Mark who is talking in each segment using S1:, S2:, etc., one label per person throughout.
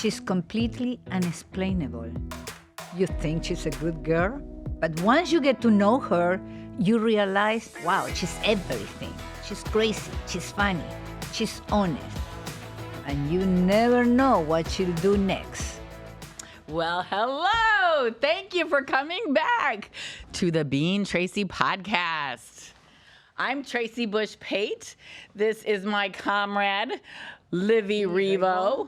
S1: she's completely unexplainable. You think she's a good girl, but once you get to know her, you realize, wow, she's everything. She's crazy, she's funny, she's honest. And you never know what she'll do next.
S2: Well, hello. Thank you for coming back to the Being Tracy Podcast. I'm Tracy Bush Pate. This is my comrade, Livia Revo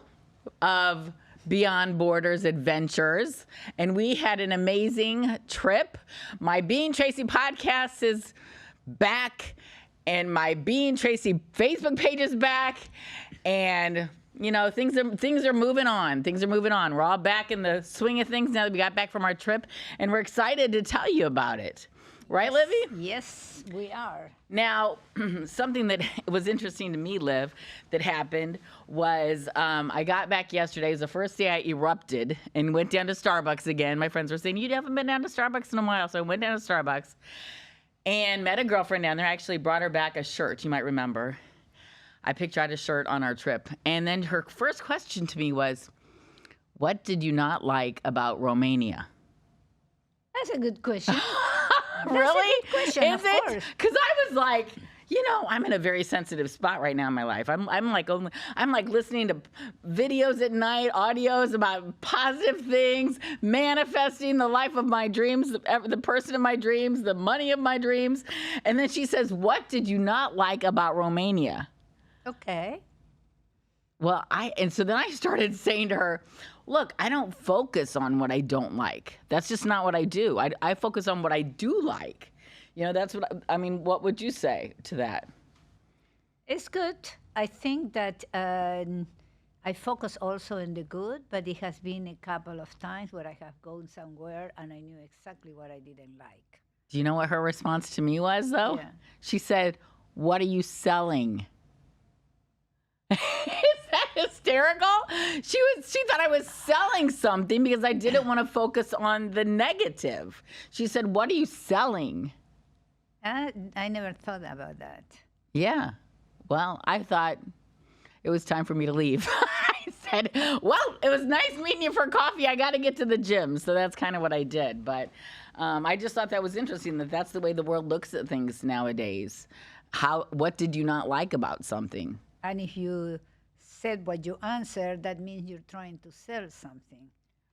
S2: of Beyond Borders Adventures. And we had an amazing trip. My Being Tracy Podcast is back, and my Being Tracy Facebook page is back. And you know, things are moving on. Things are moving on. We're all back in the swing of things now that we got back from our trip, and we're excited to tell you about it. Right, Livy?
S1: Yes, we are.
S2: Now, something that was interesting to me, Liv, that happened was I got back yesterday. It was the first day I erupted and went down to Starbucks again. My friends were saying, you haven't been down to Starbucks in a while. So I went down to Starbucks and met a girlfriend down there. I actually brought her back a shirt, you might remember. I picked her out a shirt on our trip. And then her first question to me was, what did you not like about Romania?
S1: That's a good question.
S2: Really?
S1: A good question,
S2: Is
S1: of
S2: it?
S1: course.
S2: Because I was like, you know, I'm in a very sensitive spot right now in my life. I'm like listening to videos at night, audios about positive things, manifesting the life of my dreams, the person of my dreams, the money of my dreams. And then she says, what did you not like about Romania?
S1: Okay.
S2: Well, so then I started saying to her, look, I don't focus on what I don't like. That's just not what I do. I focus on what I do like. You know, that's what would you say to that?
S1: It's good. I think that I focus also on the good, but it has been a couple of times where I have gone somewhere and I knew exactly what I didn't like.
S2: Do you know what her response to me was, though?
S1: Yeah.
S2: She said, what are you selling? Is that hysterical? She thought I was selling something because I didn't want to focus on the negative. She said, what are you selling?
S1: I never thought about that.
S2: Yeah. Well, I thought it was time for me to leave. I said, well, it was nice meeting you for coffee. I got to get to the gym. So that's kind of what I did. But I just thought that was interesting, that that's the way the world looks at things nowadays. What did you not like about something?
S1: And if you said what you answered, that means you're trying to sell something.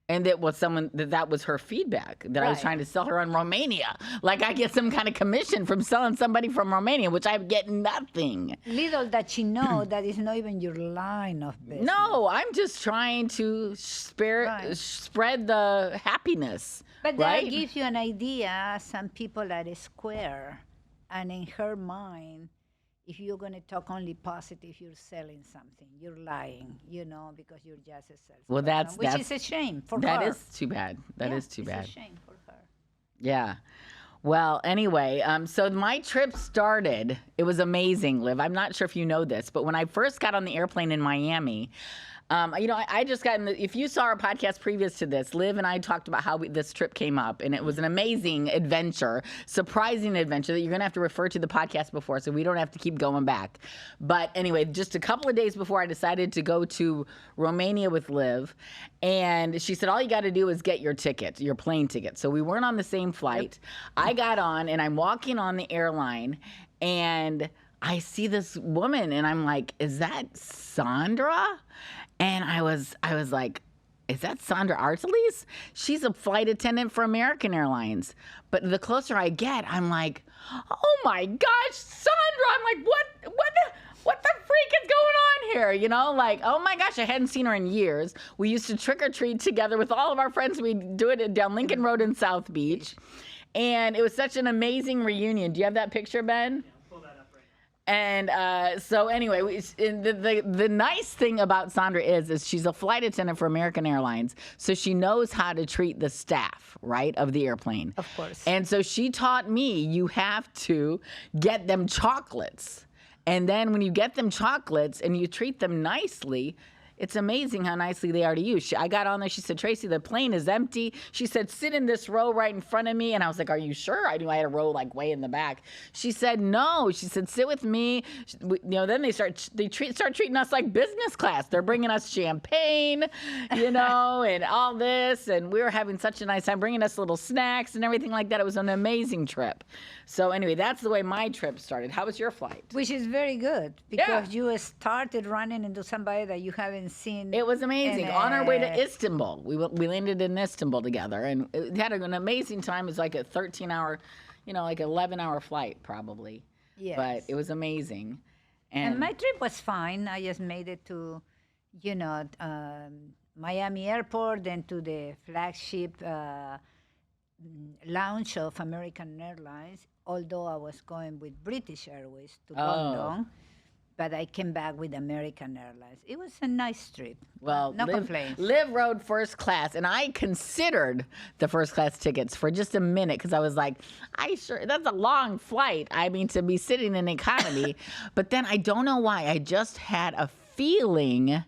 S2: And that was her feedback, that I was trying to sell her on Romania. Like I get some kind of commission from selling somebody from Romania, which I get nothing.
S1: Little that she knows that is not even your line of business.
S2: No, I'm just trying to spread the happiness.
S1: But that gives you an idea. Some people are square, and in her mind, if you're going to talk only positive, you're selling something. You're lying, because you're just a salesperson.
S2: Well,
S1: which is a shame for her.
S2: That is too bad. That is too bad.
S1: It's a shame for her.
S2: Yeah. Well, anyway, so my trip started. It was amazing, Liv. I'm not sure if you know this, but when I first got on the airplane in Miami, I just got if you saw our podcast previous to this, Liv and I talked about how this trip came up, and it was an amazing adventure, surprising adventure that you're going to have to refer to the podcast before, so we don't have to keep going back. But anyway, just a couple of days before, I decided to go to Romania with Liv, and she said, all you got to do is get your ticket, your plane ticket. So we weren't on the same flight. Yep. I got on, and I'm walking on the airline, and I see this woman, and I'm like, is that Sandra? And I was like, is that Sandra Artelis? She's a flight attendant for American Airlines. But the closer I get, I'm like, oh my gosh, Sandra! I'm like, what the freak is going on here? Like, oh my gosh, I hadn't seen her in years. We used to trick or treat together with all of our friends. We'd do it down Lincoln Road in South Beach. And it was such an amazing reunion. Do you have that picture, Ben? And so anyway, the nice thing about Sandra is she's a flight attendant for American Airlines, so she knows how to treat the staff, right, of the airplane.
S1: Of course.
S2: And so she taught me you have to get them chocolates. And then when you get them chocolates and you treat them nicely, it's amazing how nicely they are to you. I got on there. She said, Tracy, the plane is empty. She said, sit in this row right in front of me. And I was like, are you sure? I knew I had a row like way in the back. She said, no. She said, sit with me. Then they start treating us like business class. They're bringing us champagne, and all this. And we were having such a nice time, bringing us little snacks and everything like that. It was an amazing trip. So anyway, that's the way my trip started. How was your flight?
S1: Which is very good because you started running into somebody that you haven't seen.
S2: It was amazing. On our way to Istanbul, we landed in Istanbul together, and it had an amazing time. It was like a 13-hour, like 11-hour flight probably.
S1: Yes.
S2: But it was amazing.
S1: And my trip was fine. I just made it to, Miami Airport, then to the flagship lounge of American Airlines, although I was going with British Airways to London. But I came back with American Airlines. It was a nice trip.
S2: Well,
S1: no complaints.
S2: Liv rode first class, and I considered the first class tickets for just a minute because I was like, that's a long flight. I mean, to be sitting in economy. But then I don't know why. I just had a feeling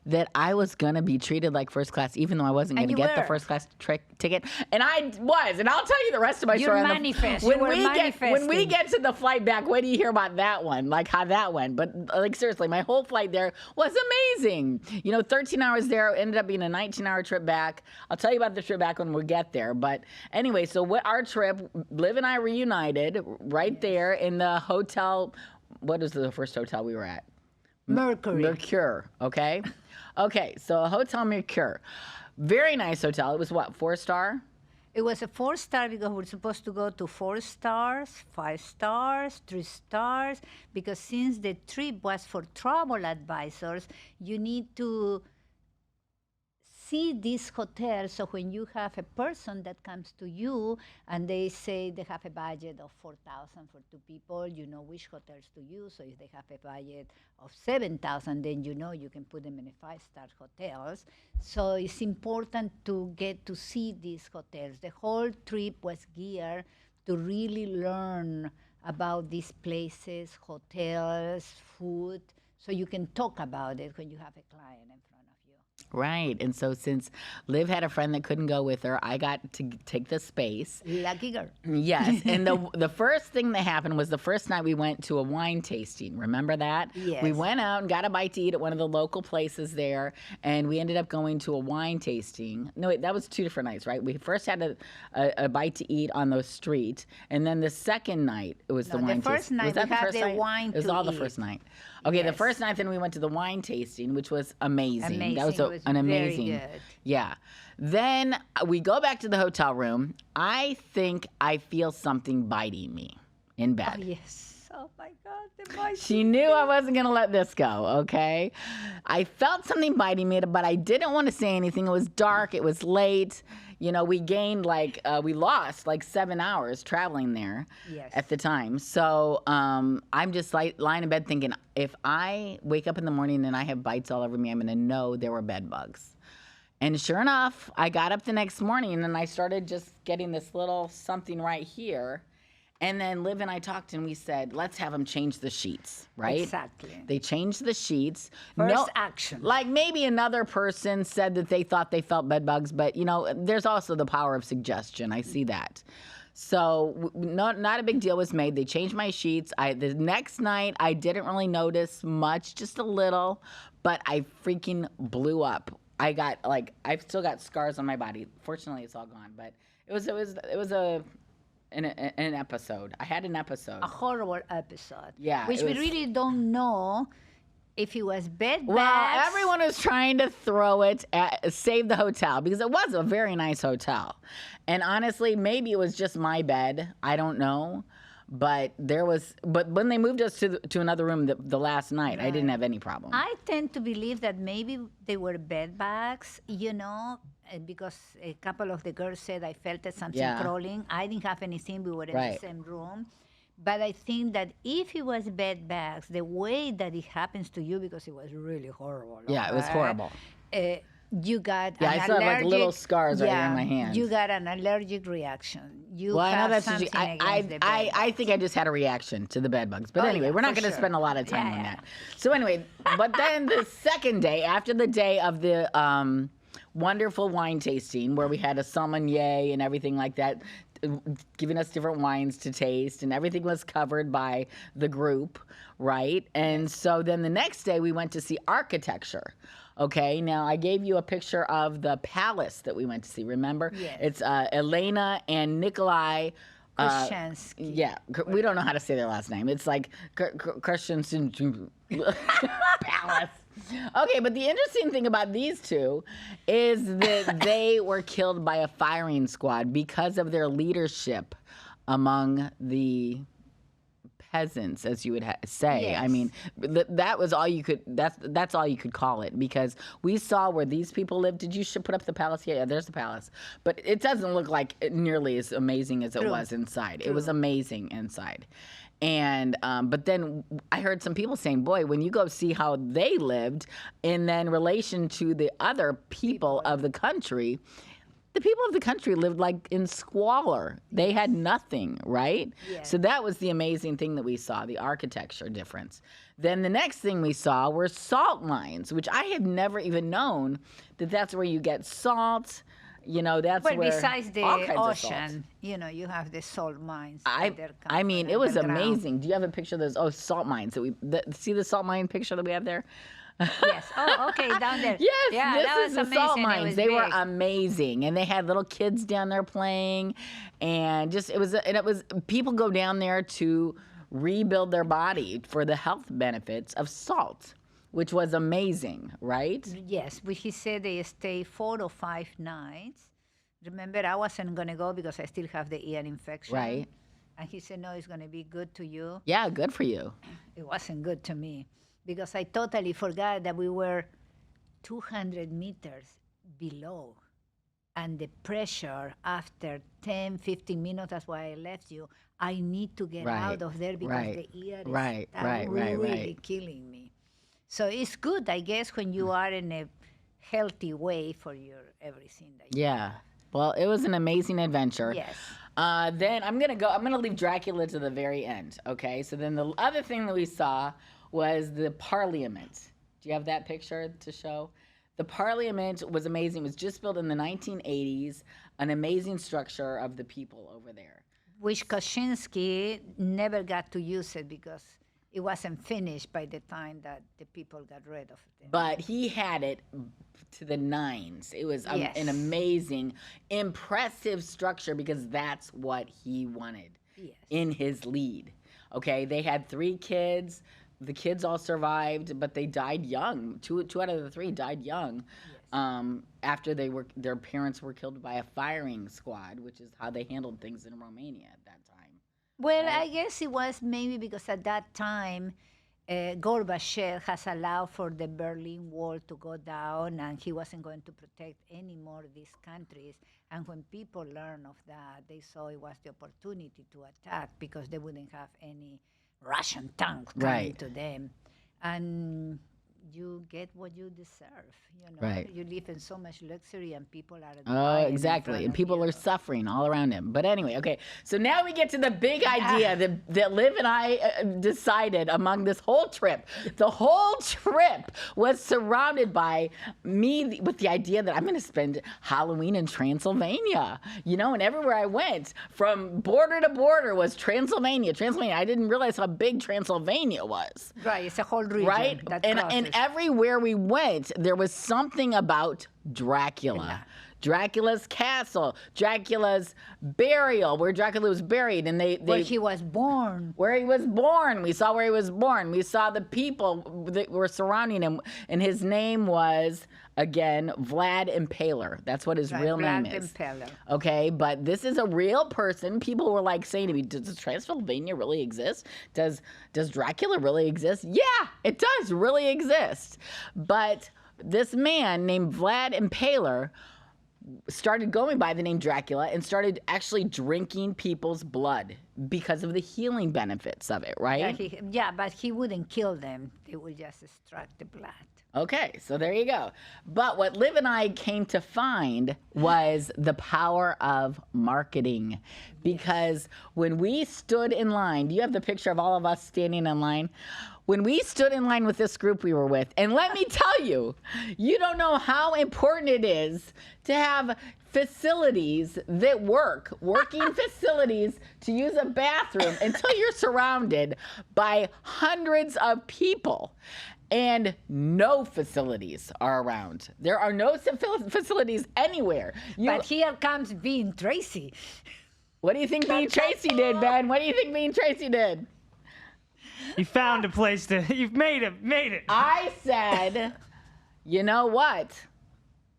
S2: that I was going to be treated like first class, even though I wasn't going to get the first class ticket. And I was. And I'll tell you the rest of my story. When we get to the flight back, when do you hear about that one? Like how that went. But like seriously, my whole flight there was amazing. 13 hours there ended up being a 19-hour trip back. I'll tell you about the trip back when we get there. But anyway, so our trip, Liv and I reunited right there in the hotel. What was the first hotel we were at? Mercure, okay? Okay, so Hotel Mercure. Very nice hotel. It was what, 4-star?
S1: It was a 4-star because we're supposed to go to 4 stars, 5 stars, 3 stars, because since the trip was for travel advisors, you need to see this hotel. So when you have a person that comes to you and they say they have a budget of $4,000 for 2 people, you know which hotels to use. So if they have a budget of $7,000, then you can put them in a 5-star hotels. So it's important to get to see these hotels. The whole trip was geared to really learn about these places, hotels, food, so you can talk about it when you have a client in front of you.
S2: Right. And so since Liv had a friend that couldn't go with her, I got to take the space.
S1: Lucky girl.
S2: Yes. And the first thing that happened was the first night we went to a wine tasting. Remember that?
S1: Yes.
S2: We went out and got a bite to eat at one of the local places there, and we ended up going to a wine tasting. No, wait, that was 2 different nights, right? We first had a bite to eat on the street, and then the second night it was the wine tasting.
S1: The first night
S2: was that
S1: we had the wine to eat.
S2: It was all the first night. Okay,
S1: Yes.
S2: the first night then we went to the wine tasting, which was amazing. That was,
S1: It was
S2: an amazing.
S1: very good.
S2: Yeah. Then we go back to the hotel room. I think I feel something biting me in bed.
S1: Oh, yes. Oh, my God. The bite.
S2: She knew I wasn't going to let this go, okay? I felt something biting me, but I didn't want to say anything. It was dark. It was late. We gained we lost 7 hours traveling there at the time. So I'm just lying in bed thinking, if I wake up in the morning and I have bites all over me, I'm going to know there were bed bugs. And sure enough, I got up the next morning and I started just getting this little something right here. And then Liv and I talked and we said, let's have them change the sheets, right?
S1: Exactly.
S2: They changed the sheets.
S1: First action.
S2: Like maybe another person said that they thought they felt bed bugs, but there's also the power of suggestion. I see that. So not a big deal was made. They changed my sheets. The next night, I didn't really notice much, just a little, but I freaking blew up. I've still got scars on my body. Fortunately, it's all gone, but it was an episode. I had an episode.
S1: A horrible episode.
S2: Yeah.
S1: Which we really don't know if it was bed bugs.
S2: Well, everyone was trying to throw it at save the hotel because it was a very nice hotel. And honestly, maybe it was just my bed. I don't know. But when they moved us to another room the last night, I didn't have any problem.
S1: I tend to believe that maybe they were bed bugs, because a couple of the girls said I felt something crawling. I didn't have anything. We were in the same room. But I think that if it was bed bugs, the way that it happens to you, because it was really horrible.
S2: Yeah, it was horrible.
S1: You got
S2: Yeah,
S1: an
S2: I still have like
S1: allergic,
S2: little scars right here in my hands.
S1: You got an allergic reaction. You
S2: Well, I know
S1: have
S2: that's
S1: something
S2: usually,
S1: against the bed
S2: I
S1: bugs.
S2: think I just had a reaction to the bed bugs. But
S1: Oh,
S2: anyway,
S1: yeah,
S2: we're not
S1: for
S2: going to
S1: sure.
S2: spend a lot of time on
S1: Yeah.
S2: that. So anyway, but then the second day, after the day of the wonderful wine tasting, where we had a sommelier and everything like that, giving us different wines to taste, and everything was covered by the group, right? And so then the next day we went to see architecture. Okay, now I gave you a picture of the palace that we went to see. Remember?
S1: Yes.
S2: It's Elena and Nikolai.
S1: Koshansky.
S2: Yeah, we don't know how to say their last name. It's like Christian Palace. Okay, but the interesting thing about these two is that they were killed by a firing squad because of their leadership among the peasants, as you would say.
S1: Yes.
S2: I mean, that was all you could. That's all you could call it, because we saw where these people lived. Did you put up the palace? Yeah, there's the palace, but it doesn't look like nearly as amazing as it was inside. It was amazing inside. And but then I heard some people saying, boy, when you go see how they lived in then relation to the other people of the country, the people of the country lived like in squalor. They had nothing, right?
S1: Yes.
S2: So that was the amazing thing that we saw, the architecture difference. Then the next thing we saw were salt mines, which I had never even known that that's where you get salt. You know, that's
S1: Well,
S2: where
S1: besides the
S2: all kinds of salt.
S1: ocean, you know, you have the salt mines.
S2: I
S1: that come
S2: mean,
S1: from
S2: it was
S1: underground.
S2: amazing. Do you have a picture of those salt mines that see the salt mine picture that we have there?
S1: Yes. Oh, okay, down there.
S2: Yes,
S1: yeah,
S2: this
S1: that
S2: is
S1: was
S2: the
S1: amazing.
S2: salt
S1: It
S2: mines.
S1: was
S2: They were
S1: big.
S2: amazing, and they had little kids down there playing, and it was people go down there to rebuild their body for the health benefits of salt, which was amazing, right?
S1: Yes, but he said they stay 4 or 5 nights. Remember, I wasn't going to go because I still have the ear infection.
S2: Right.
S1: And he said, no, it's going to be good to you.
S2: Yeah, good for you.
S1: It wasn't good to me because I totally forgot that we were 200 meters below. And the pressure after 10, 15 minutes, that's why I left you, I need to get out of there because the ear is really killing me. So it's good, I guess, when you are in a healthy way for your everything. That you
S2: Yeah. Well, it was an amazing adventure.
S1: Yes.
S2: Then I'm gonna leave Dracula to the very end. Okay. So then the other thing that we saw was the Parliament. Do you have that picture to show? The Parliament was amazing. It was just built in the 1980s. An amazing structure of the people over there.
S1: Which Kaczynski never got to use it because it wasn't finished by the time that the people got rid of it.
S2: But he had it to the nines. It was an amazing, impressive structure because that's what he wanted in his lead. Okay, they had 3 kids. The kids all survived, but they died young. Two out of the 3 died young after their parents were killed by a firing squad, which is how they handled things in Romania at that time.
S1: Well, I guess it was maybe because at that time, Gorbachev has allowed for the Berlin Wall to go down, and he wasn't going to protect any more of these countries. And when people learned of that, they saw it was the opportunity to attack because they wouldn't have any Russian tanks coming to them. And you get what you deserve, you know.
S2: Right.
S1: You live in so much luxury and people are
S2: Oh, exactly. And people are suffering all around him. But anyway, okay. So now we get to the big idea that Liv and I decided among this whole trip. The whole trip was surrounded by me with the idea that I'm going to spend Halloween in Transylvania. You know, and everywhere I went, from border to border, was Transylvania. I didn't realize how big Transylvania was.
S1: Right, it's a whole region.
S2: Right? And everywhere we went, there was something about Dracula. Dracula's castle, Dracula's burial, where Dracula was buried, and
S1: where he was born.
S2: Where he was born. We saw where he was born. We saw the people that were surrounding him, and his name was, again, Vlad Impaler. That's what his real name is.
S1: Impaler.
S2: Okay, but this is a real person. People were like saying to me, does Transylvania really exist? Does Dracula really exist? Yeah, it does really exist. But this man named Vlad Impaler started going by the name Dracula and started actually drinking people's blood because of the healing benefits of it, right?
S1: But he wouldn't kill them. He would just extract the blood.
S2: Okay, so there you go. But what Liv and I came to find was the power of marketing. Because when we stood in line, do you have the picture of all of us standing in line? When we stood in line with this group we were with, and let me tell you, you don't know how important it is to have facilities that working facilities to use a bathroom until you're surrounded by hundreds of people. And no facilities are around. There are no facilities anywhere.
S1: But here comes Being Tracy.
S2: What do you think Being Tracy did, Ben? What do you think Being Tracy did?
S3: You found a place to. You've made it.
S2: I said, you know what?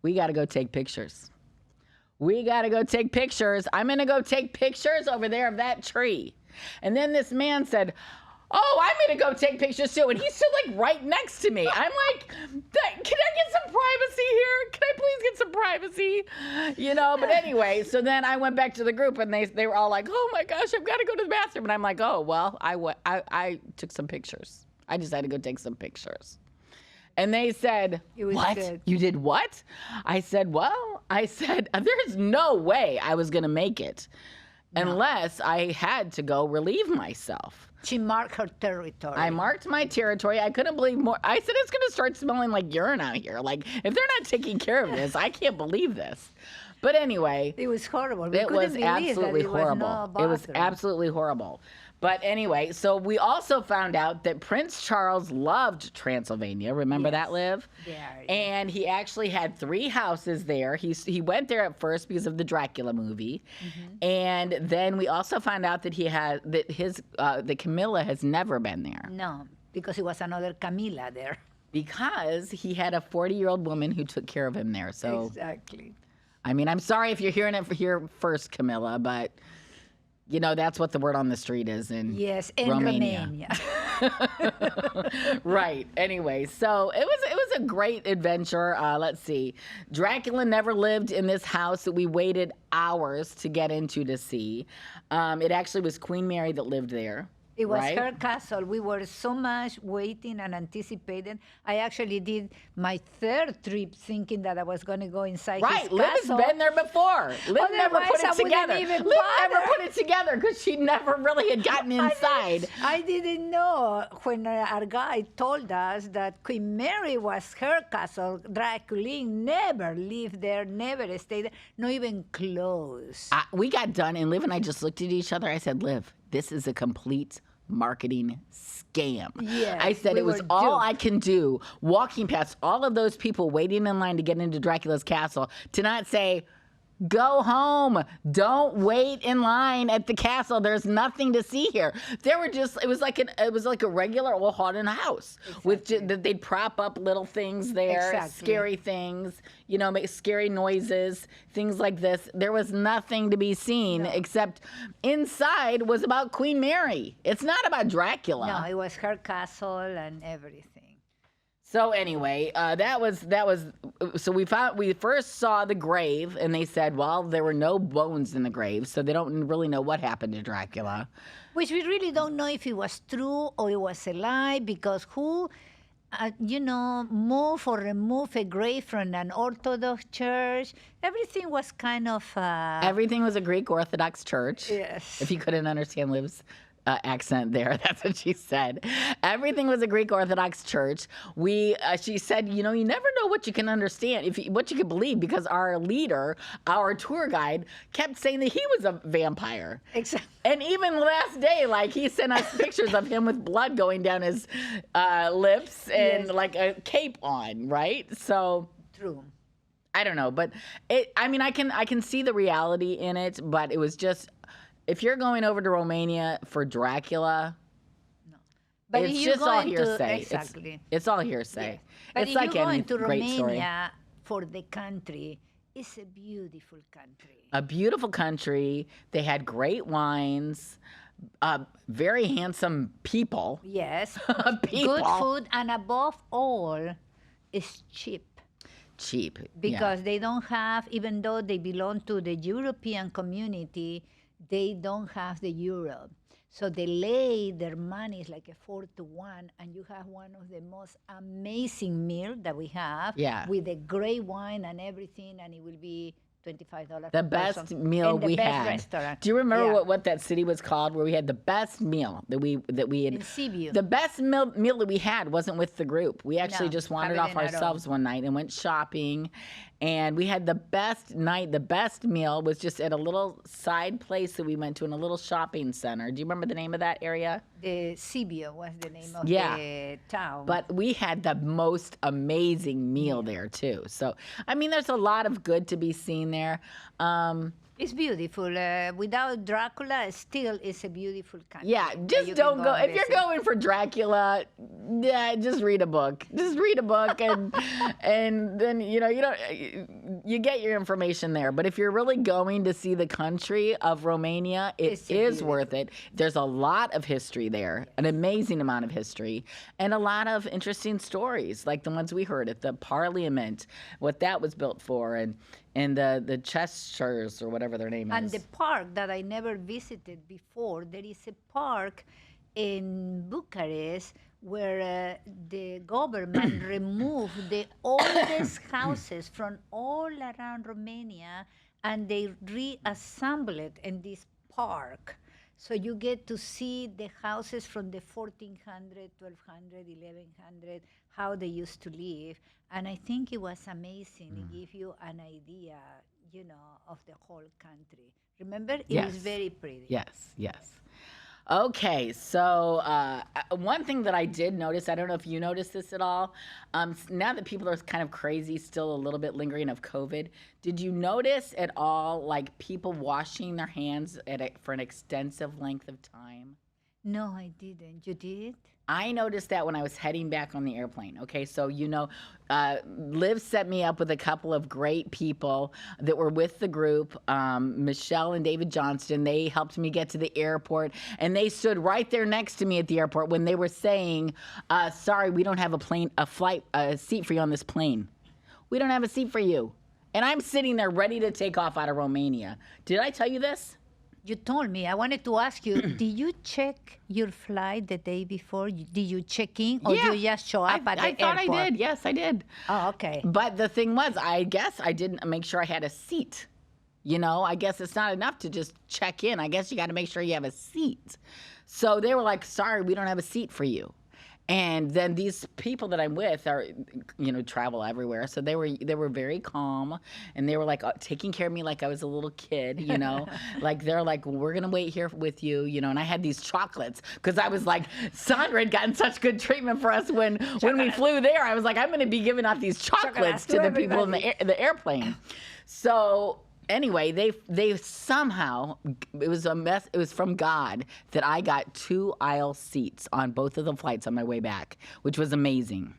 S2: We got to go take pictures. We got to go take pictures. I'm going to go take pictures over there of that tree. And then this man said, oh, I'm going to go take pictures too. And he stood like right next to me. I'm like, can I get some privacy here? Can I please get some privacy? You know, but anyway, so then I went back to the group and they were all like, oh my gosh, I've got to go to the bathroom. And I'm like, oh, well, I took some pictures. I decided to go take some pictures. And they said, what? Good. You did what? I said, there's no way I was going to make it unless I had to go relieve myself.
S1: She marked her territory.
S2: I marked my territory. I couldn't believe more. I said it's going to start smelling like urine out here. Like, if they're not taking care of this, I can't believe this. But anyway.
S1: It was horrible.
S2: It was absolutely horrible. It was absolutely horrible. But anyway, so we also found out that Prince Charles loved Transylvania. Remember that, Liv?
S1: Yeah.
S2: And he actually had 3 houses there. He went there at first because of the Dracula movie. Mm-hmm. And then we also found out that that Camilla has never been there.
S1: No, because it was another Camilla there.
S2: Because he had a 40-year-old woman who took care of him there. So
S1: exactly.
S2: I mean, I'm sorry if you're hearing it here first, Camilla, but you know, that's what the word on the street is in Romania. Right. Anyway, so it was a great adventure. Let's see. Dracula never lived in this house that we waited hours to get into to see. It actually was Queen Mary that lived there.
S1: It was her castle. We were so much waiting and anticipating. I actually did my 3rd trip thinking that I was going to go inside his castle.
S2: Liv has been there before. Liv never put it together.
S1: Liv
S2: never put it together because she never really had gotten inside.
S1: I didn't know when our guide told us that Queen Mary was her castle. Dracula never lived there, never stayed there, not even close.
S2: We got done, and Liv and I just looked at each other. I said, Liv, this is a complete marketing scam.
S1: Yes,
S2: I said it was all I can do, walking past all of those people waiting in line to get into Dracula's castle, to not say, go home. Don't wait in line at the castle. There's nothing to see here. There were just, it was like a regular old haunted house. Exactly. With they'd prop up little things there, scary things, you know, make scary noises, things like this. There was nothing to be seen except inside was about Queen Mary. It's not about Dracula.
S1: No, it was her castle and everything.
S2: So anyway, so we first saw the grave, and they said, well, there were no bones in the grave, so they don't really know what happened to Dracula.
S1: Which we really don't know if it was true or it was a lie, because who, move or remove a grave from an Orthodox church? Everything was kind of...
S2: Everything was a Greek Orthodox church.
S1: Yes.
S2: If you couldn't understand Liv's accent there. That's what she said. Everything was a Greek Orthodox church. She said, you never know what you can understand, what you can believe, because our leader, our tour guide, kept saying that he was a vampire.
S1: Exactly.
S2: And even last day, like, he sent us pictures of him with blood going down his lips and like a cape on, right? So
S1: true.
S2: I don't know, but I can see the reality in it, but it was just. If you're going over to Romania for Dracula, no. But it's just all hearsay.
S1: Exactly.
S2: It's all hearsay.
S1: Yes. But
S2: it's
S1: if
S2: like
S1: you're going to
S2: great
S1: Romania for the country, it's a beautiful country.
S2: A beautiful country. They had great wines, very handsome people.
S1: Yes.
S2: People.
S1: Good food, and above all, it's cheap.
S2: Cheap.
S1: Because they don't have, even though they belong to the European community, they don't have the euro. So they lay their money is like a 4-to-1, and you have one of the most amazing meal that we have
S2: Yeah.
S1: with the great wine and everything, and it will be $25
S2: The
S1: per
S2: best
S1: person.
S2: meal
S1: And the
S2: we
S1: best
S2: had.
S1: restaurant.
S2: Do you remember
S1: Yeah.
S2: what that city was called, where we had the best meal that we had?
S1: In Cebu.
S2: The best meal that we had wasn't with the group. We actually
S1: No,
S2: just wandered
S1: have it
S2: off
S1: in our
S2: ourselves one night and went shopping, and we had the best night. The best meal was just at a little side place that we went to in a little shopping center. Do you remember the name of that area?
S1: The Cebu was the name of
S2: Yeah.
S1: the town.
S2: But we had the most amazing meal there too. So I mean, there's a lot of good to be seen there.
S1: It's beautiful. Without Dracula, still it's a beautiful country.
S2: Yeah,
S1: that
S2: just
S1: you
S2: don't
S1: can
S2: go.
S1: and
S2: If you're
S1: visit.
S2: going for Dracula, yeah, just read a book. Just read a book, and then you don't. You get your information there. But if you're really going to see the country of Romania, it
S1: It's
S2: is
S1: beautiful.
S2: worth it. There's a lot of history there, an amazing amount of history, and a lot of interesting stories, like the ones we heard at the Parliament, what that was built for, and the Cheshires or whatever their name
S1: And
S2: is.
S1: the park that I never visited before, there is a park in Bucharest where the government removed the oldest houses from all around Romania, and they reassemble it in this park. So you get to see the houses from the 1400, 1200, 1100, how they used to live. And I think it was amazing. It gives you an idea, of the whole country. Remember? It was
S2: Yes.
S1: very pretty.
S2: Yes. Okay, so one thing that I did notice, I don't know if you noticed this at all, now that people are kind of crazy, still a little bit lingering of COVID, did you notice at all, like, people washing their hands for an extensive length of time?
S1: No, I didn't. You did?
S2: I noticed that when I was heading back on the airplane. Okay, so Liv set me up with a couple of great people that were with the group, Michelle and David Johnston. They helped me get to the airport, and they stood right there next to me at the airport when they were saying, "Sorry, we don't have a seat for you on this plane. We don't have a seat for you." And I'm sitting there ready to take off out of Romania. Did I tell you this?
S1: You told me. I wanted to ask you, did you check your flight the day before? Did you check in, or you just show up at the
S2: I thought
S1: airport?
S2: I did. Yes, I did.
S1: Oh, okay.
S2: But the thing was, I guess I didn't make sure I had a seat. I guess it's not enough to just check in. I guess you got to make sure you have a seat. So they were like, "Sorry, we don't have a seat for you." And then these people that I'm with are, travel everywhere. So they were very calm, and they were like taking care of me like I was a little kid, like they're like, "Well, we're gonna wait here with you, And I had these chocolates because I was like, Sandra had gotten such good treatment for us when we flew there. I was like, I'm gonna be giving out these chocolates to the people in the airplane. So. Anyway, they somehow, it was a mess. It was from God that I got 2 aisle seats on both of the flights on my way back, which was amazing.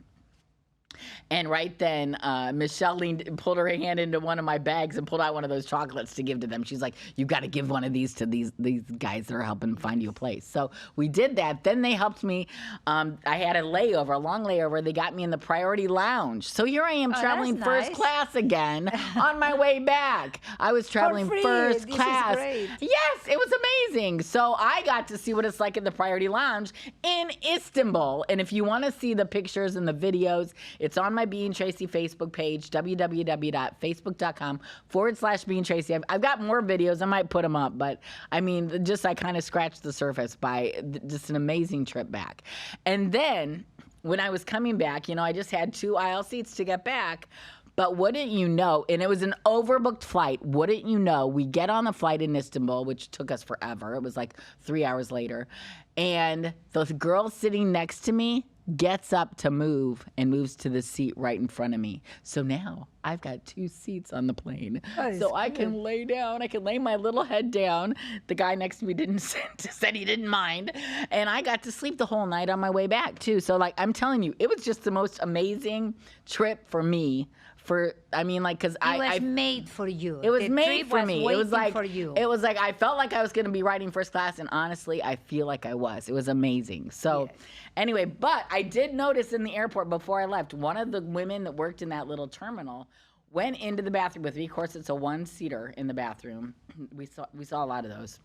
S2: And right then, Michelle pulled her hand into one of my bags and pulled out one of those chocolates to give to them. She's like, "You've got to give one of these to these guys that are helping find you a place." So we did that. Then they helped me. I had a long layover. They got me in the priority lounge. So here I am traveling
S1: that's
S2: first
S1: nice.
S2: class again on my way back. I was traveling
S1: free.
S2: first
S1: This is
S2: class.
S1: great.
S2: Yes, it was amazing. So I got to see what it's like in the priority lounge in Istanbul. And if you want to see the pictures and the videos, it's on my Being Tracy Facebook page, www.facebook.com/Being Tracy. I've got more videos. I might put them up, but I mean, I kind of scratched the surface by just an amazing trip back. And then when I was coming back, I just had 2 aisle seats to get back. But wouldn't you know, and it was an overbooked flight, wouldn't you know, we get on the flight in Istanbul, which took us forever. It was like 3 hours later. And the girl sitting next to me gets up to move and moves to the seat right in front of me. So now I've got 2 seats on the plane. So I can lay down. I can lay my little head down. The guy next to me said he didn't mind. And I got to sleep the whole night on my way back too. So I'm telling you, it was just the most amazing trip for me. Cause
S1: It was made for you.
S2: It was
S1: The
S2: made
S1: trip
S2: for me. It was
S1: waiting
S2: like
S1: for you.
S2: It was like I felt like I was going to be riding first class, and honestly, I feel like I was. It was amazing. So, anyway, but I did notice in the airport before I left, one of the women that worked in that little terminal went into the bathroom with me. Of course, it's a 1-seater in the bathroom. We saw a lot of those.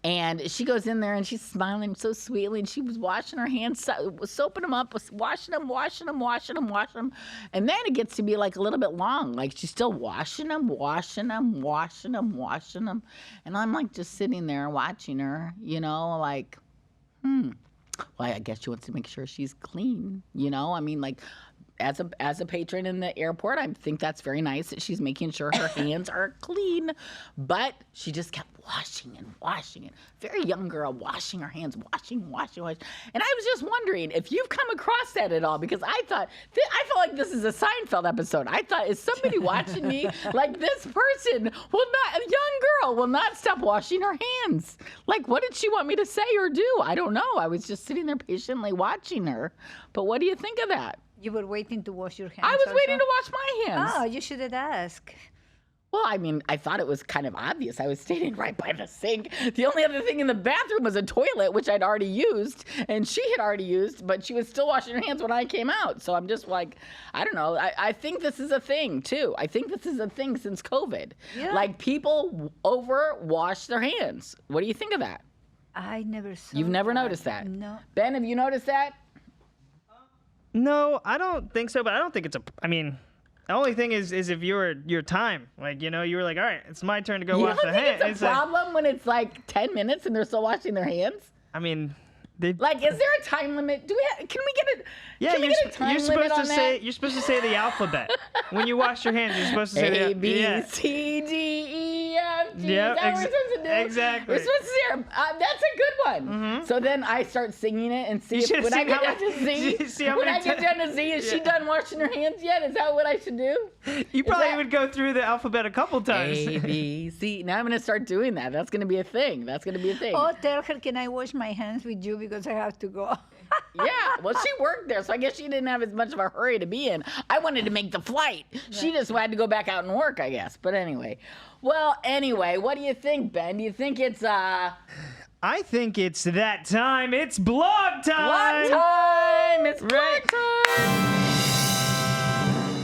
S2: And she goes in there and she's smiling so sweetly, and she was washing her hands, soaping them up, washing them. And then it gets to be like a little bit long. Like she's still washing them. And I'm like just sitting there watching her, like, well, I guess she wants to make sure she's clean, I mean, like, as a patron in the airport, I think that's very nice that she's making sure her hands are clean. But she just kept washing it. Very young girl, washing her hands, washing. And I was just wondering if you've come across that at all, because I thought, I feel like this is a Seinfeld episode. I thought, is somebody watching me? Like, this person a young girl will not stop washing her hands. Like, what did she want me to say or do? I don't know. I was just sitting there patiently watching her. But what do you think of that?
S1: You were waiting to wash your hands.
S2: I was waiting to wash my hands.
S1: Oh, you should have asked.
S2: Well, I mean, I thought it was kind of obvious. I was standing right by the sink. The only other thing in the bathroom was a toilet, which I'd already used, and she had already used, but she was still washing her hands when I came out. So I'm just like, I don't know. I think this is a thing, too. I think this is a thing since COVID. Yeah. Like, people over-wash their hands. What do you think of that?
S1: I never saw
S2: You've never noticed that?
S1: No.
S2: Ben, have you noticed that?
S3: No, I don't think so, but I don't think it's the only thing is if your time, like, you were like, all right, it's my turn to go wash the hands.
S2: You don't think it's a problem when it's like 10 minutes and they're still washing their hands?
S3: I mean,
S2: like, is there a time limit? Can we get it?
S3: Yeah,
S2: can we get a time limit on that?
S3: You're supposed to say the alphabet when you wash your hands. You're supposed to say
S2: A, B, C, D, E, F, G.
S3: Yeah,
S2: Is that what we're supposed to do?
S3: Exactly.
S2: We're supposed to say, that's a good one. Mm-hmm. So then I start singing it and see when I get down to Z, is she done washing her hands yet? Is that what I should do?
S3: You probably would go through the alphabet a couple times.
S2: A, B, C. Now I'm going to start doing that. That's going to be a thing.
S1: Oh, tell her, can I wash my hands with you because I have to go.
S2: Yeah, well, she worked there, so I guess she didn't have as much of a hurry to be in. I wanted to make the flight. She just had to go back out and work, I guess. But anyway. Well, what do you think, Ben? Do you think it's,
S3: I think it's that time. It's blog time!
S2: Blog time! It's blog time!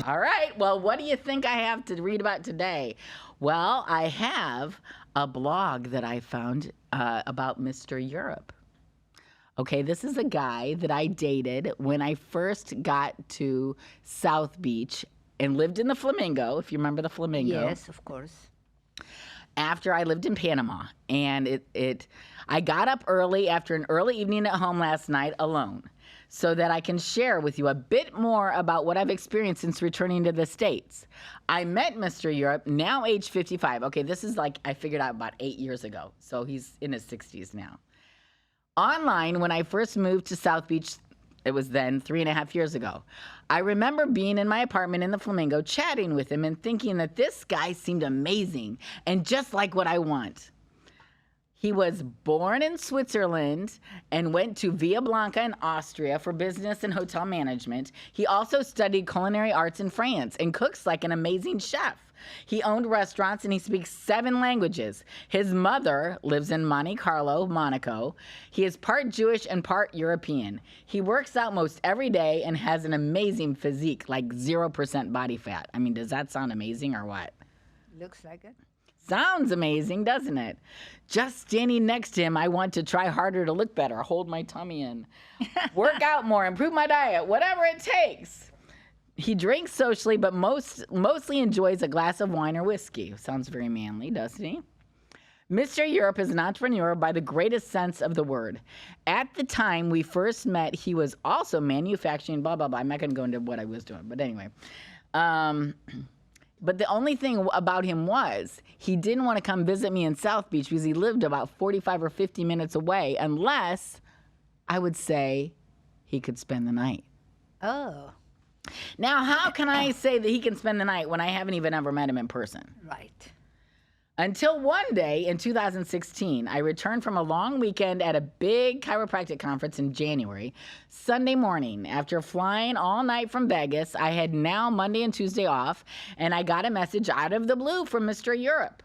S2: All right, well, what do you think I have to read about today? Well, I have a blog that I found about Mr. Europe. Okay, this is a guy that I dated when I first got to South Beach and lived in the Flamingo, if you remember the Flamingo.
S1: Yes, of course.
S2: After I lived in Panama. And I got up early after an early evening at home last night alone so that I can share with you a bit more about what I've experienced since returning to the States. I met Mr. Europe, now age 55. Okay, this is like I figured out about 8 years ago. So he's in his 60s now. Online, when I first moved to South Beach, it was then 3.5 years ago. I remember being in my apartment in the Flamingo, chatting with him and thinking that this guy seemed amazing and just like what I want. He was born in Switzerland and went to Villa Blanca in Austria for business and hotel management. He also studied culinary arts in France and cooks like an amazing chef. He owned restaurants and he speaks 7 languages. His mother lives in Monte Carlo, Monaco. He is part Jewish and part European. He works out most every day and has an amazing physique, like 0% body fat. I mean, does that sound amazing or what?
S1: Looks like it.
S2: Sounds amazing, doesn't it? Just standing next to him, I want to try harder to look better, hold my tummy in, work out more, improve my diet, whatever it takes. He drinks socially, but mostly enjoys a glass of wine or whiskey. Sounds very manly, doesn't he? Mr. Europe is an entrepreneur by the greatest sense of the word. At the time we first met, he was also manufacturing, blah, blah, blah. I'm not going to go into what I was doing, but anyway. But the only thing about him was he didn't want to come visit me in South Beach because he lived about 45 or 50 minutes away, unless I would say he could spend the night.
S1: Oh.
S2: Now, how can I say that he can spend the night when I haven't even ever met him in person?
S1: Right.
S2: Until one day in 2016, I returned from a long weekend at a big chiropractic conference in January. Sunday morning, after flying all night from Vegas, I had now Monday and Tuesday off, and I got a message out of the blue from Mr. Europe.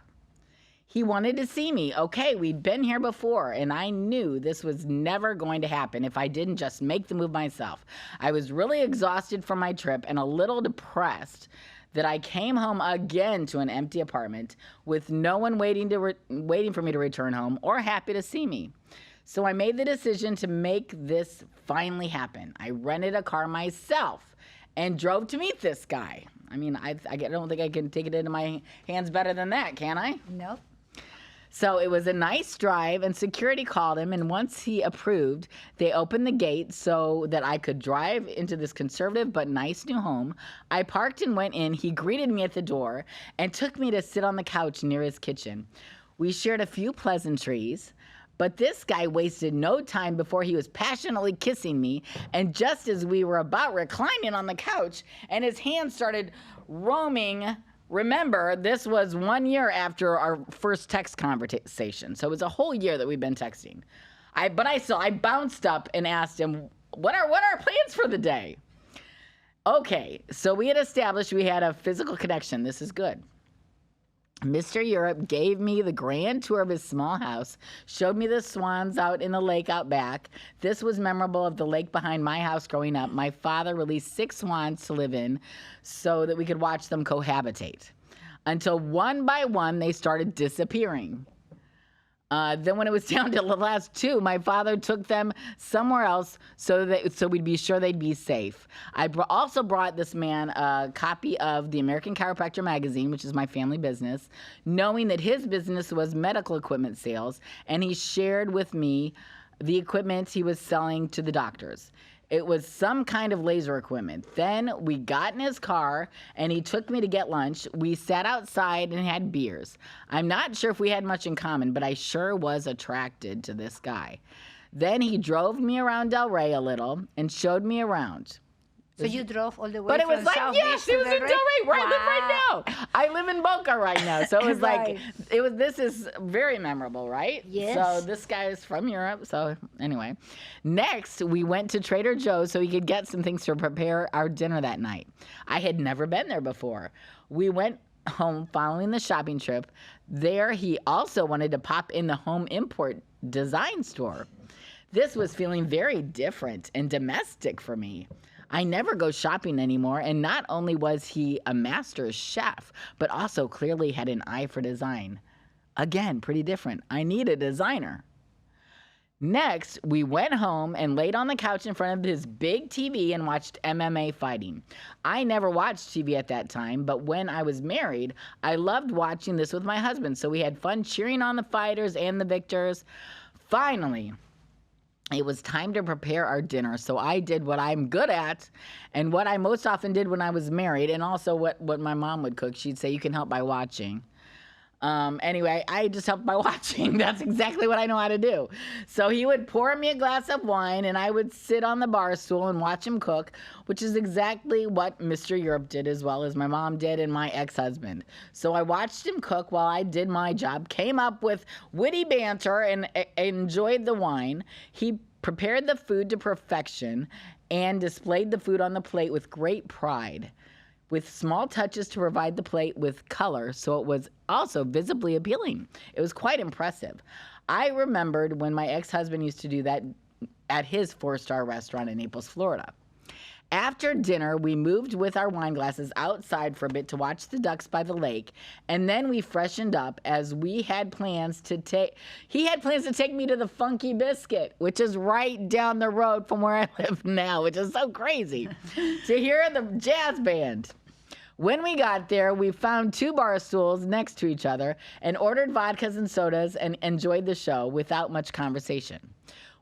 S2: He wanted to see me. Okay, we'd been here before, and I knew this was never going to happen if I didn't just make the move myself. I was really exhausted from my trip and a little depressed that I came home again to an empty apartment with no one waiting for me to return home or happy to see me. So I made the decision to make this finally happen. I rented a car myself and drove to meet this guy. I mean, I don't think I can take it into my hands better than that, can I?
S1: Nope.
S2: So it was a nice drive, and security called him, and once he approved, they opened the gate so that I could drive into this conservative but nice new home. I parked and went in. He greeted me at the door and took me to sit on the couch near his kitchen. We shared a few pleasantries, but this guy wasted no time before he was passionately kissing me, and just as we were about reclining on the couch and his hand started roaming. Remember, this was 1 year after our first text conversation, so it was a whole year that we've been texting. I bounced up and asked him, what are our plans for the day? Okay, so we had established we had a physical connection. This is good. Mr. Europe gave me the grand tour of his small house, showed me the swans out in the lake out back. This was memorable of the lake behind my house growing up. My father released 6 swans to live in so that we could watch them cohabitate. Until one by one, they started disappearing. Then when it was down to the last 2, my father took them somewhere else so we'd be sure they'd be safe. I also brought this man a copy of the American Chiropractor magazine, which is my family business, knowing that his business was medical equipment sales, and he shared with me the equipment he was selling to the doctors. It was some kind of laser equipment. Then we got in his car, and he took me to get lunch. We sat outside and had beers. I'm not sure if we had much in common, but I sure was attracted to this guy. Then he drove me around Del Rey a little and showed me around.
S1: So you drove all the way
S2: But it
S1: from
S2: was like,
S1: South
S2: yes,
S1: Beach
S2: it was
S1: to
S2: in Del Rey, where
S1: Wow.
S2: I live right now. I live in Boca right now. So it was
S1: Right.
S2: this is very memorable, right?
S1: Yes.
S2: So this guy is from Europe. So anyway, next we went to Trader Joe's so he could get some things to prepare our dinner that night. I had never been there before. We went home following the shopping trip. There he also wanted to pop in the home import design store. This was feeling very different and domestic for me. I never go shopping anymore, and not only was he a master chef, but also clearly had an eye for design. Again, pretty different. I need a designer. Next, we went home and laid on the couch in front of his big TV and watched MMA fighting. I never watched TV at that time, but when I was married, I loved watching this with my husband, so we had fun cheering on the fighters and the victors. Finally, it was time to prepare our dinner, so I did what I'm good at and what I most often did when I was married, and also what my mom would cook. She'd say, you can help by watching. Anyway, I just helped by watching. That's exactly what I know how to do. So he would pour me a glass of wine, and I would sit on the bar stool and watch him cook, which is exactly what Mr. Europe did, as well as my mom did and my ex-husband. So I watched him cook while I did my job, came up with witty banter, and enjoyed the wine. He prepared the food to perfection and displayed the food on the plate with great pride, with small touches to provide the plate with color, so it was also visibly appealing. It was quite impressive. I remembered when my ex-husband used to do that at his 4-star restaurant in Naples, Florida. After dinner, we moved with our wine glasses outside for a bit to watch the ducks by the lake, and then we freshened up as he had plans to take me to the Funky Biscuit, which is right down the road from where I live now, which is so crazy, to hear the jazz band. When we got there, we found 2 bar stools next to each other and ordered vodkas and sodas and enjoyed the show without much conversation.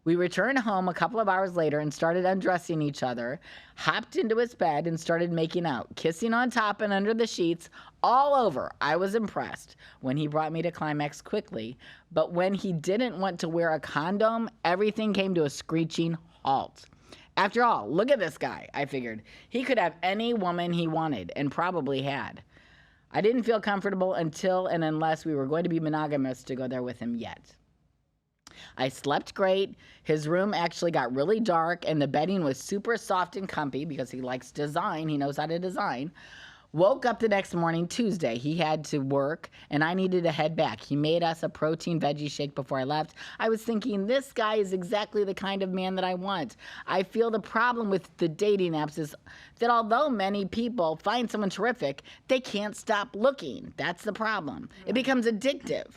S2: We returned home a couple of hours later and started undressing each other, hopped into his bed and started making out, kissing on top and under the sheets, all over. I was impressed when he brought me to climax quickly, but when he didn't want to wear a condom, everything came to a screeching halt. After all, look at this guy, I figured. He could have any woman he wanted, and probably had. I didn't feel comfortable until and unless we were going to be monogamous to go there with him yet. I slept great. His room actually got really dark, and the bedding was super soft and comfy because he likes design. He knows how to design. Woke up the next morning, Tuesday. He had to work, and I needed to head back. He made us a protein veggie shake before I left. I was thinking, this guy is exactly the kind of man that I want. I feel the problem with the dating apps is that although many people find someone terrific, they can't stop looking. That's the problem. It becomes addictive.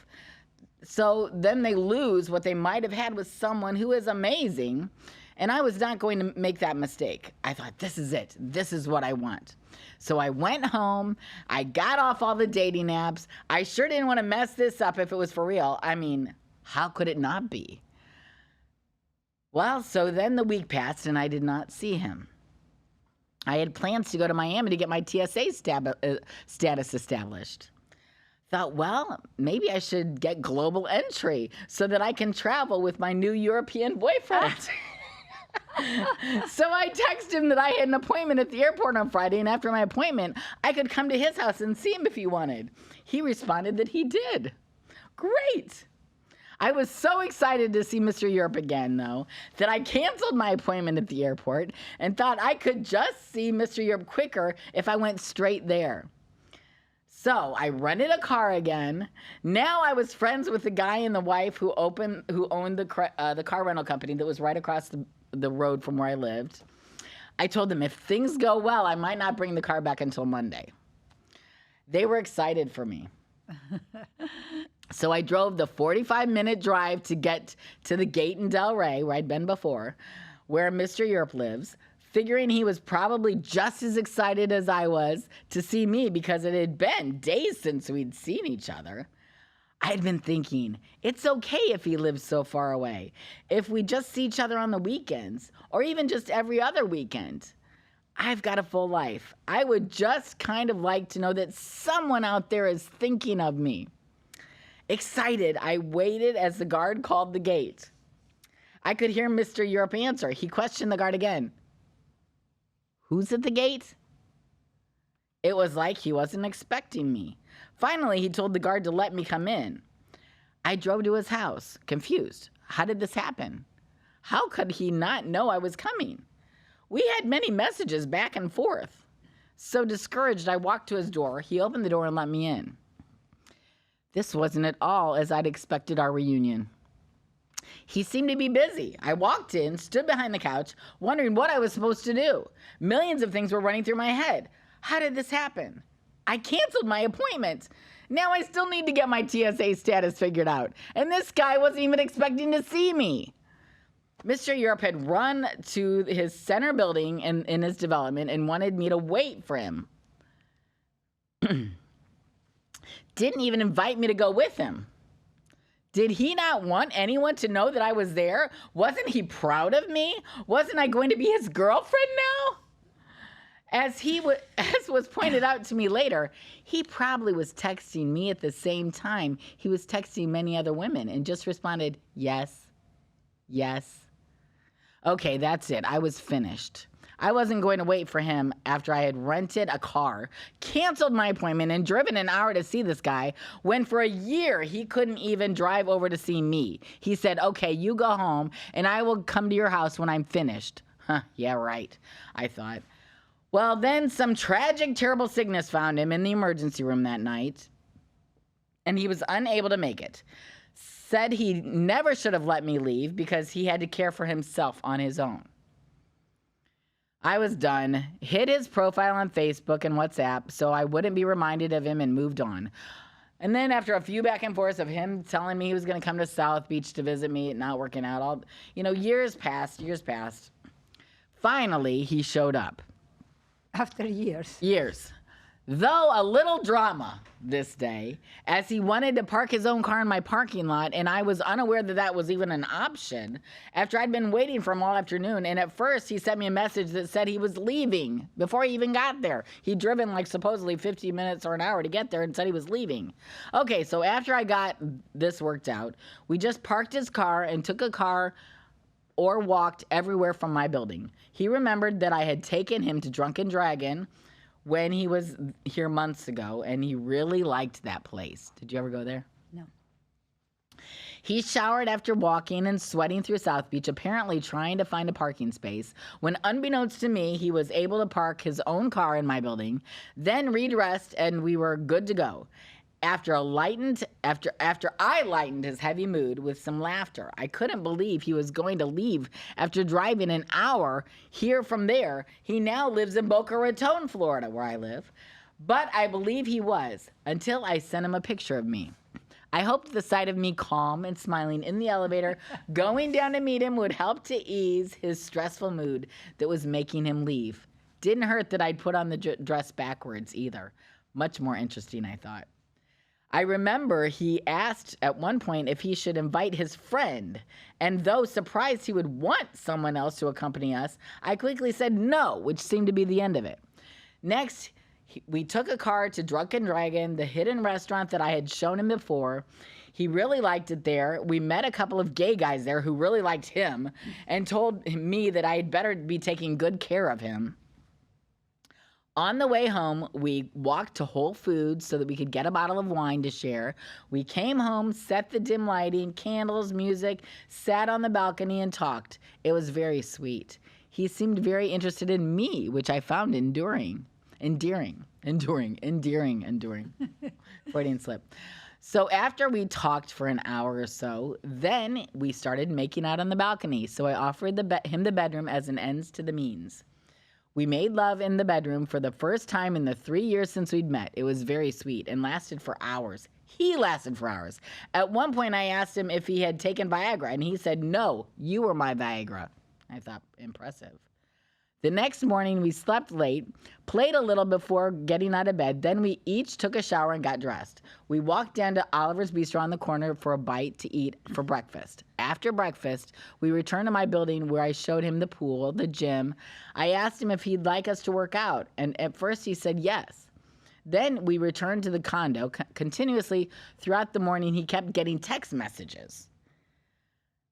S2: So then they lose what they might have had with someone who is amazing. And I was not going to make that mistake. I thought, this is it. This is what I want. So I went home. I got off all the dating apps. I sure didn't want to mess this up if it was for real. I mean, how could it not be? Well, so then the week passed and I did not see him. I had plans to go to Miami to get my TSA status established. Thought, well, maybe I should get global entry so that I can travel with my new European boyfriend. So I texted him that I had an appointment at the airport on Friday, and after my appointment, I could come to his house and see him if he wanted. He responded that he did. Great. I was so excited to see Mr. Europe again, though, that I canceled my appointment at the airport and thought I could just see Mr. Europe quicker if I went straight there. So I rented a car again. Now I was friends with the guy and the wife who owned the car rental company that was right across the road from where I lived. I told them if things go well, I might not bring the car back until Monday. They were excited for me. So I drove the 45-minute drive to get to the gate in Delray, where I'd been before, where Mr. Europe lives, figuring he was probably just as excited as I was to see me because it had been days since we'd seen each other. I had been thinking, it's okay if he lives so far away, if we just see each other on the weekends, or even just every other weekend. I've got a full life. I would just kind of like to know that someone out there is thinking of me. Excited, I waited as the guard called the gate. I could hear Mr. Europe answer. He questioned the guard again. Who's at the gate? It was like he wasn't expecting me. Finally, he told the guard to let me come in. I drove to his house, confused. How did this happen? How could he not know I was coming? We had many messages back and forth. So discouraged, I walked to his door. He opened the door and let me in. This wasn't at all as I'd expected our reunion. He seemed to be busy. I walked in, stood behind the couch, wondering what I was supposed to do. Millions of things were running through my head. How did this happen? I canceled my appointment. Now I still need to get my TSA status figured out. And this guy wasn't even expecting to see me. Mr. Europe had run to his center building in his development and wanted me to wait for him. Didn't even invite me to go with him. Did he not want anyone to know that I was there? Wasn't he proud of me? Wasn't I going to be his girlfriend now? As was pointed out to me later, he probably was texting me at the same time he was texting many other women and just responded, yes, yes. Okay, that's it. I was finished. I wasn't going to wait for him after I had rented a car, canceled my appointment, and driven an hour to see this guy when for a year he couldn't even drive over to see me. He said, okay, you go home and I will come to your house when I'm finished. Huh, yeah, right, I thought. Well, then some tragic, terrible sickness found him in the emergency room that night, and he was unable to make it. Said he never should have let me leave because he had to care for himself on his own. I was done, hid his profile on Facebook and WhatsApp so I wouldn't be reminded of him and moved on. And then after a few back and forths of him telling me he was going to come to South Beach to visit me, not working out, years passed. Finally, he showed up.
S1: After years.
S2: Years. Though a little drama this day, as he wanted to park his own car in my parking lot, and I was unaware that that was even an option after I'd been waiting for him all afternoon. And at first, he sent me a message that said he was leaving before he even got there. He'd driven like supposedly 15 minutes or an hour to get there and said he was leaving. Okay, so after I got this worked out, we just parked his car and took a car or walked everywhere from my building. He remembered that I had taken him to Drunken Dragon when he was here months ago, and he really liked that place. Did you ever go there?
S1: No.
S2: He showered after walking and sweating through South Beach, apparently trying to find a parking space, when unbeknownst to me, he was able to park his own car in my building, then redressed, and we were good to go. After I lightened his heavy mood with some laughter. I couldn't believe he was going to leave after driving an hour here from there. He now lives in Boca Raton, Florida, where I live. But I believe he was, until I sent him a picture of me. I hoped the sight of me calm and smiling in the elevator, going down to meet him, would help to ease his stressful mood that was making him leave. Didn't hurt that I'd put on the dress backwards either. Much more interesting, I thought. I remember he asked at one point if he should invite his friend, and though surprised he would want someone else to accompany us, I quickly said no, which seemed to be the end of it. Next, we took a car to Drunken Dragon, the hidden restaurant that I had shown him before. He really liked it there. We met a couple of gay guys there who really liked him and told me that I had better be taking good care of him. On the way home, we walked to Whole Foods so that we could get a bottle of wine to share. We came home, set the dim lighting, candles, music, sat on the balcony and talked. It was very sweet. He seemed very interested in me, which I found endearing. Freudian slip. So after we talked for an hour or so, then we started making out on the balcony. So I offered him the bedroom as an ends to the means. We made love in the bedroom for the first time in the 3 years since we'd met. It was very sweet and lasted for hours. He lasted for hours. At one point, I asked him if he had taken Viagra, and he said, "No, you were my Viagra." I thought, impressive. The next morning, we slept late, played a little before getting out of bed. Then we each took a shower and got dressed. We walked down to Oliver's Bistro on the corner for a bite to eat for breakfast. After breakfast, we returned to my building where I showed him the pool, the gym. I asked him if he'd like us to work out, and at first he said yes. Then we returned to the condo. Continuously throughout the morning, he kept getting text messages.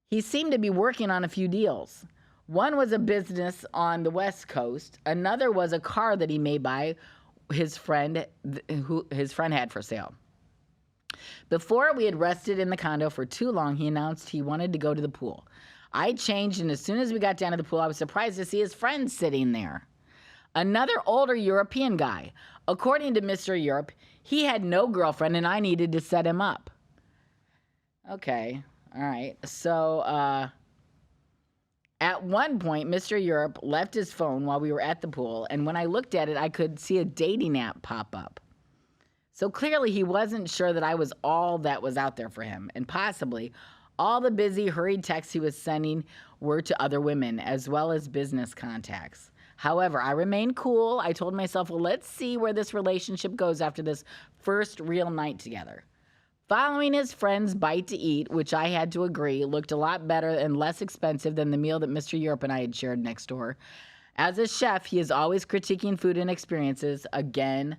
S2: He seemed to be working on a few deals. One was a business on the West Coast. Another was a car that he may buy his friend had for sale. Before we had rested in the condo for too long, he announced he wanted to go to the pool. I changed, and as soon as we got down to the pool, I was surprised to see his friend sitting there. Another older European guy. According to Mr. Europe, he had no girlfriend, and I needed to set him up. Okay, all right. So, at one point, Mr. Europe left his phone while we were at the pool, and when I looked at it, I could see a dating app pop up. So clearly he wasn't sure that I was all that was out there for him, and possibly all the busy, hurried texts he was sending were to other women, as well as business contacts. However, I remained cool. I told myself, well, let's see where this relationship goes after this first real night together. Following his friend's bite to eat, which I had to agree, looked a lot better and less expensive than the meal that Mr. Europe and I had shared next door. As a chef, he is always critiquing food and experiences, again,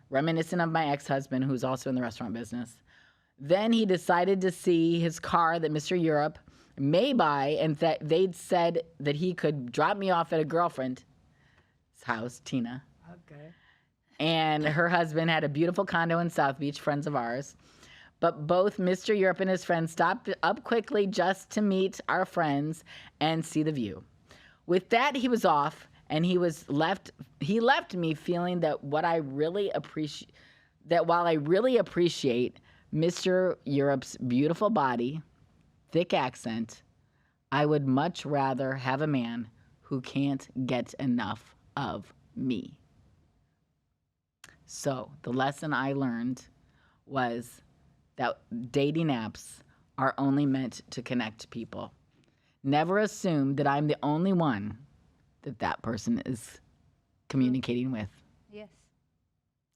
S2: reminiscent of my ex-husband, who's also in the restaurant business. Then he decided to see his car that Mr. Europe may buy, and that they'd said that he could drop me off at a girlfriend's house, Tina.
S1: Okay.
S2: And her husband had a beautiful condo in South Beach, friends of ours. But both Mr. Europe and his friends stopped up quickly just to meet our friends and see the view. With that, he was off, and he left me feeling that while I really appreciate Mr. Europe's beautiful body, thick accent, I would much rather have a man who can't get enough of me. So the lesson I learned was that dating apps are only meant to connect people. Never assume that I'm the only one that person is communicating with.
S1: Yes.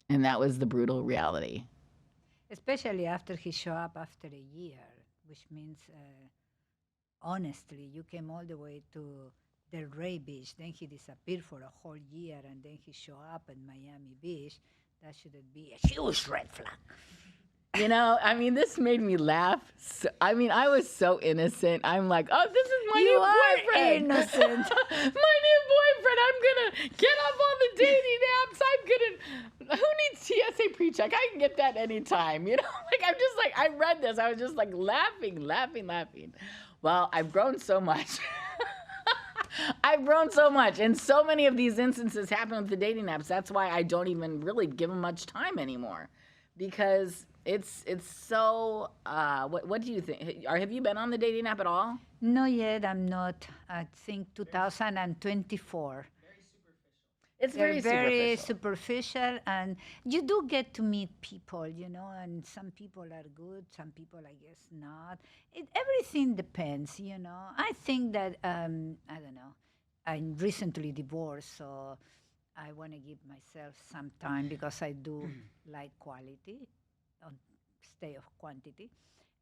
S2: And that was the brutal reality.
S1: Especially after he showed up after a year, which means, honestly, you came all the way to Del Rey Beach, then he disappeared for a whole year, and then he showed up at Miami Beach. That shouldn't be a huge red flag.
S2: You know, I mean, this made me laugh. So, I mean, I was so innocent. I'm like, oh, this is my new boyfriend.
S1: Innocent.
S2: My new boyfriend. I'm going to get up on the dating apps. Who needs TSA pre-check? I can get that anytime. You know, like, I'm just like, I read this. I was just like laughing. Well, I've grown so much. And so many of these instances happen with the dating apps. That's why I don't even really give them much time anymore, because it's so. What do you think? Have you been on the dating app at all?
S1: No, yet. I'm not. I think 2024.
S2: It's
S1: They're
S2: very
S1: superficial, and you do get to meet people, you know, and some people are good, some people, I guess, not. Everything depends, you know. I think that, I don't know, I'm recently divorced, so I want to give myself some time because I do like quality, instead of quantity.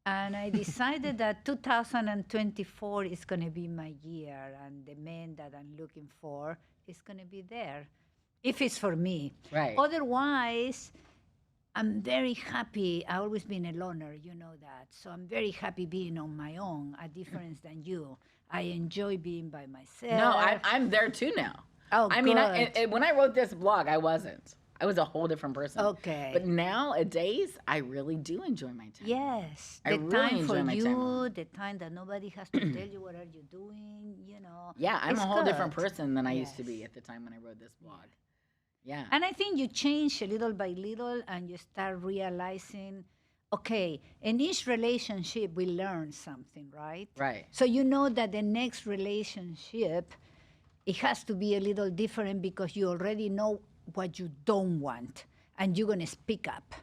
S1: And I decided that 2024 is going to be my year, and the man that I'm looking for is going to be there, if it's for me.
S2: Right.
S1: Otherwise, I'm very happy. I've always been a loner, you know that. So I'm very happy being on my own, a difference than you. I enjoy being by myself.
S2: No, I'm there too now.
S1: Oh,
S2: I mean, when I wrote this blog, I wasn't. I was a whole different person.
S1: Okay.
S2: But nowadays, I really do enjoy my time.
S1: Yes.
S2: I
S1: The
S2: really
S1: time
S2: enjoy
S1: for
S2: my
S1: you,
S2: time.
S1: the time that nobody has to tell you what are you doing, you know.
S2: Yeah, I'm
S1: It's
S2: a whole different
S1: good.
S2: person than I used to
S1: Yes.
S2: be at the time when I wrote this blog. Yeah.
S1: And I think you change little by little and you start realizing, okay, in each relationship we learn something, right?
S2: Right.
S1: So you know that the next relationship, it has to be a little different because you already know what you don't want and you're going to speak up,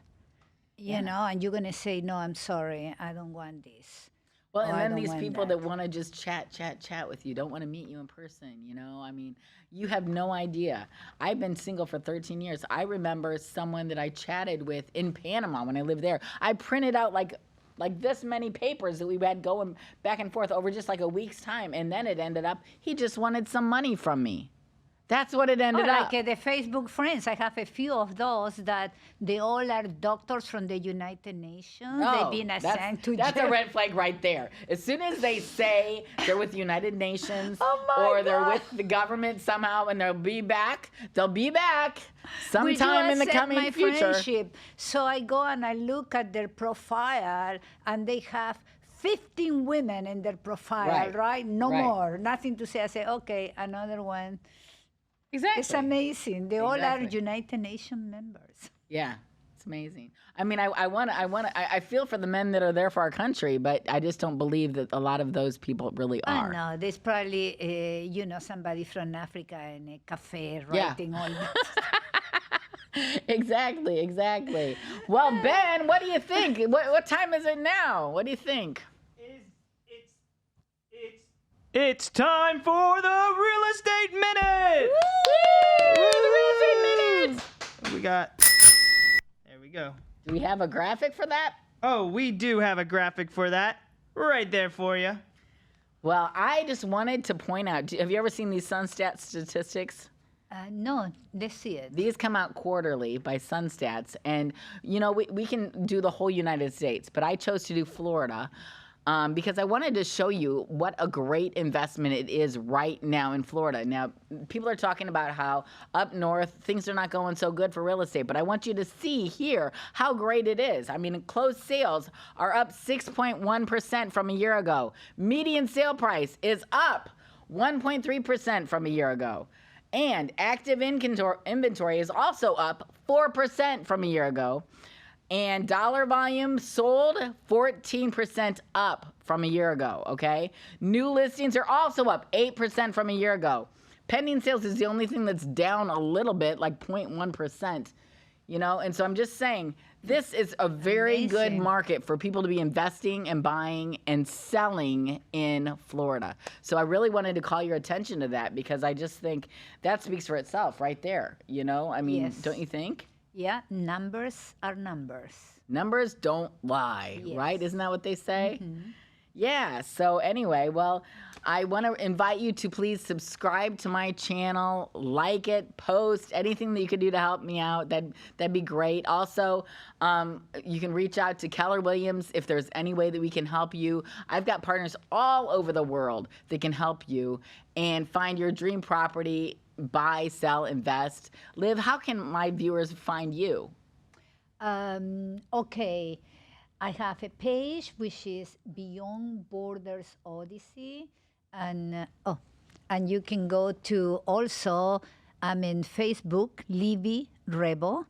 S1: you know, and you're going to say, no, I'm sorry, I don't want this.
S2: Well,
S1: Oh,
S2: and
S1: I
S2: then
S1: don't
S2: these
S1: want
S2: people
S1: that.
S2: that want to just chat with you, don't want to meet you in person, you know? I mean, you have no idea. I've been single for 13 years. I remember someone that I chatted with in Panama when I lived there. I printed out like this many papers that we had going back and forth over just like a week's time, and then it ended up he just wanted some money from me. That's what it ended up.
S1: Like the Facebook friends, I have a few of those that they all are doctors from the United Nations. They've been assigned to
S2: that's a
S1: jail.
S2: red flag right there. As soon as they say they're with the United Nations
S1: Oh my
S2: or they're
S1: God.
S2: with the government somehow and they'll be back
S1: Will you
S2: sometime in the
S1: accept
S2: coming
S1: my
S2: future.
S1: friendship? So I go and I look at their profile, and they have 15 women in their profile, right? No
S2: Right.
S1: more. Nothing to say. I say, okay, another one.
S2: Exactly.
S1: It's amazing. They all are
S2: Exactly.
S1: United Nations members.
S2: Yeah. It's amazing. I mean, I feel for the men that are there for our country, but I just don't believe that a lot of those people really are.
S1: No, there's probably, somebody from Africa in a cafe
S2: Yeah.
S1: writing all that.
S2: Exactly. Well, Ben, what do you think? What time is it now? What do you think?
S3: It's time for the real estate minute.
S2: The real estate minute.
S3: What we got? There we go.
S2: Do we have a graphic for that?
S3: Oh, we do have a graphic for that right there for you.
S2: Well, I just wanted to point out, have you ever seen these Sunstat statistics?
S1: No, let's see it.
S2: These come out quarterly by Sunstats, and we can do the whole United States, but I chose to do Florida because I wanted to show you what a great investment it is right now in Florida. Now, people are talking about how up north things are not going so good for real estate, but I want you to see here how great it is. I mean, closed sales are up 6.1% from a year ago. Median sale price is up 1.3% from a year ago. And active inventory is also up 4% from a year ago. And dollar volume sold 14% up from a year ago, okay? New listings are also up 8% from a year ago. Pending sales is the only thing that's down a little bit, like 0.1%, And so I'm just saying, this is a very good
S1: Amazing.
S2: market for people to be investing and buying and selling in Florida. So I really wanted to call your attention to that because I just think that speaks for itself right there, I mean,
S1: Yes.
S2: don't you think?
S1: Yeah, numbers are numbers.
S2: Numbers don't lie,
S1: Yes.
S2: right? Isn't that what they say? Yeah. So anyway, well, I want to invite you to please subscribe to my channel, like it, post anything that you could do to help me out. That'd be great. Also, you can reach out to Keller Williams if there's any way that we can help you. I've got partners all over the world that can help you and find your dream property, buy, sell, invest. Liv, how can my viewers find you?
S1: Okay. I have a page which is Beyond Borders Odyssey, and and you can go to also. I'm in Facebook, Livia Revo,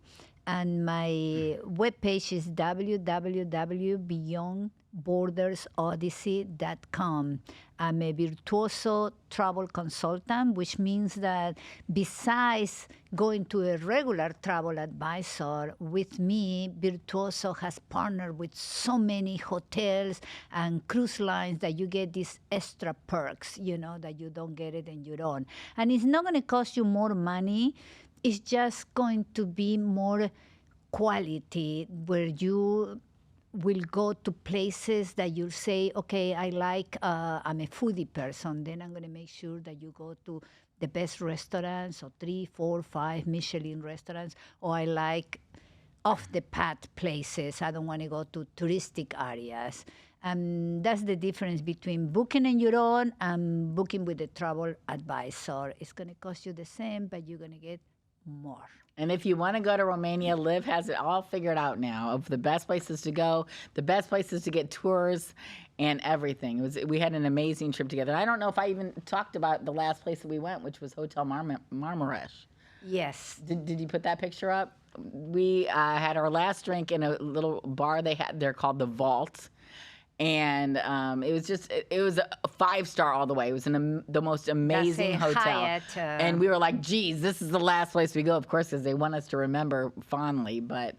S1: and my webpage is www.beyondbordersodyssey.com. I'm a virtuoso travel consultant, which means that besides going to a regular travel advisor, with me, Virtuoso has partnered with so many hotels and cruise lines that you get these extra perks, that you don't get it and you don't. And it's not going to cost you more money. It's just going to be more quality, where you will go to places that you say, okay, I'm a foodie person, then I'm going to make sure that you go to the best restaurants, or 3, 4, 5 Michelin restaurants, or I like off-the-path places. I don't want to go to touristic areas. That's the difference between booking on your own and booking with a travel advisor. It's going to cost you the same, but you're going to get more.
S2: And if you want to go to Romania, Liv has it all figured out now of the best places to go, the best places to get tours, and everything. We had an amazing trip together. I don't know if I even talked about the last place that we went, which was Hotel Marmaresh.
S1: Yes.
S2: Did you put that picture up? We had our last drink in a little bar they had there called The Vault. And it was a 5-star all the way. It was the most amazing hotel.
S1: Hyatt,
S2: and we were like, geez, this is the last place we go, of course, because they want us to remember fondly. But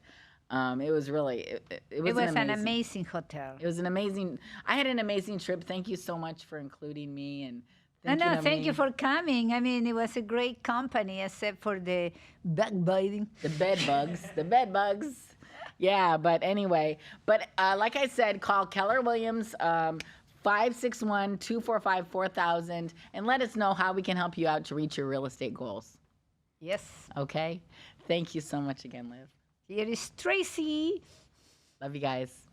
S2: it was really, it was
S1: an amazing hotel.
S2: It was I had an amazing trip. Thank you so much for including me. And
S1: thank you for coming. I mean, it was a great company, except for the backbiting.
S2: The bed bugs. Yeah, but anyway, like I said, call Keller Williams, 561-245-4000, and let us know how we can help you out to reach your real estate goals.
S1: Yes.
S2: Okay? Thank you so much again, Liv.
S1: Here is Tracy.
S2: Love you guys.